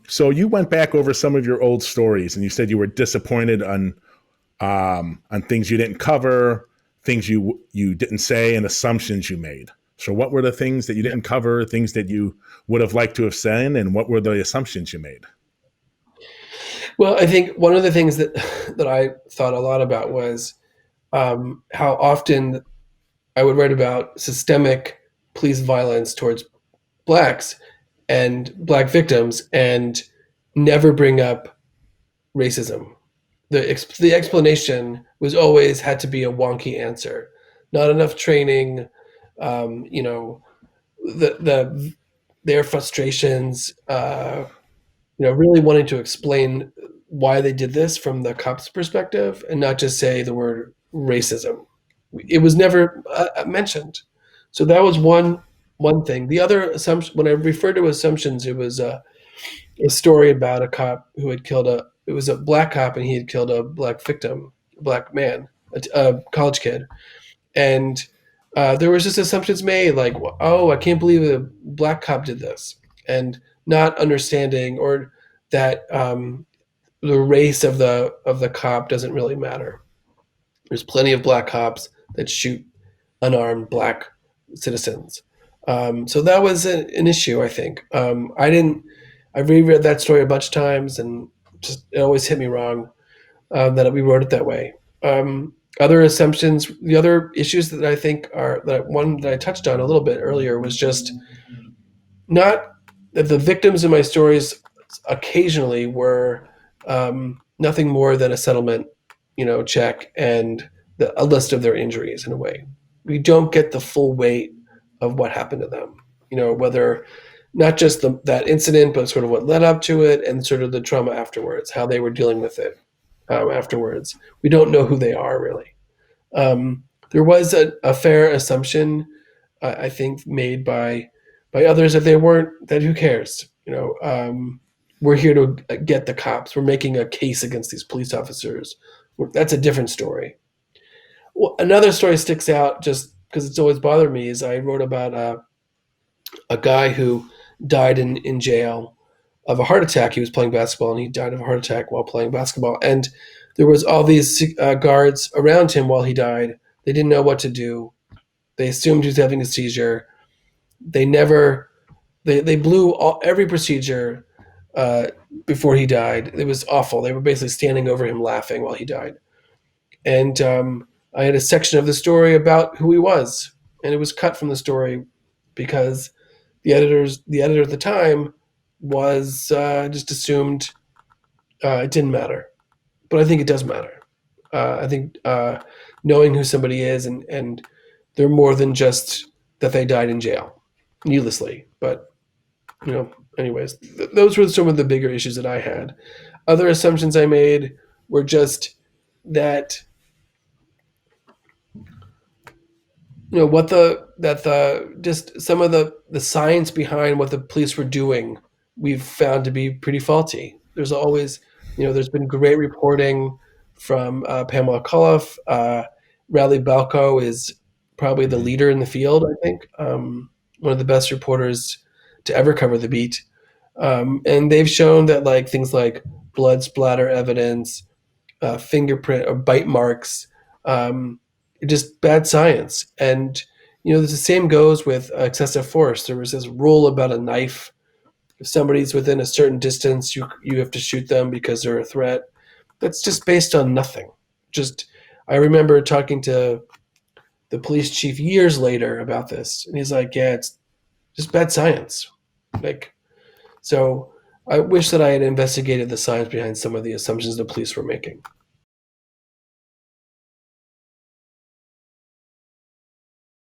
So you went back over some of your old stories, and you said you were disappointed on things you didn't cover, things you didn't say, and assumptions you made. So what were the things that you didn't cover, things that you would have liked to have said, and what were the assumptions you made? Well, I think one of the things that that I thought a lot about was how often I would write about systemic police violence towards blacks and black victims, and never bring up racism. The explanation was always had to be a wonky answer, not enough training, you know, the their frustrations, really wanting to explain why they did this from the cops' perspective, and not just say the word racism. It was never mentioned. So that was one thing. The other assumption, when I refer to assumptions, it was a story about a cop who had killed a. It was a black cop, and he had killed a black victim, a black man, a college kid, and there was just assumptions made like, oh, I can't believe a black cop did this, and not understanding or that the race of the cop doesn't really matter. There's plenty of black cops that shoot unarmed black citizens. So that was an issue, I think. I didn't. I reread that story a bunch of times, and just it always hit me wrong that we wrote it that way. Other assumptions, the other issues that I think are that one that I touched on a little bit earlier was just not that the victims in my stories occasionally were nothing more than a settlement, check and a list of their injuries in a way. We don't get the full weight of what happened to them. Whether not just that incident, but sort of what led up to it and sort of the trauma afterwards, how they were dealing with it afterwards. We don't know who they are really. There was a fair assumption, I think, made by others that they weren't. That who cares? We're here to get the cops. We're making a case against these police officers. That's a different story. Well, another story sticks out just because it's always bothered me. Is I wrote about a guy who died in jail of a heart attack. He was playing basketball and he died of a heart attack while playing basketball. And there was all these guards around him while he died. They didn't know what to do. They assumed he was having a seizure. They never. They blew every procedure before he died. It was awful. They were basically standing over him laughing while he died. And I had a section of the story about who he was, and it was cut from the story because the editor at the time was just assumed it didn't matter. But I think it does matter. I think knowing who somebody is, and they're more than just that they died in jail needlessly. But anyways, those were some of the bigger issues that I had. Other assumptions I made were just that what the just some of the science behind what the police were doing we've found to be pretty faulty. There's always, there's been great reporting from Pamela Culliffe. Radley Balco is probably the leader in the field, I think. One of the best reporters to ever cover the beat. And they've shown that like things like blood splatter evidence, fingerprint or bite marks, just bad science. And the same goes with excessive force. There was this rule about a knife. If somebody's within a certain distance, you have to shoot them because they're a threat. That's just based on nothing. Just I remember talking to the police chief years later about this, and he's like, "Yeah, it's just bad science." Like, so I wish that I had investigated the science behind some of the assumptions the police were making.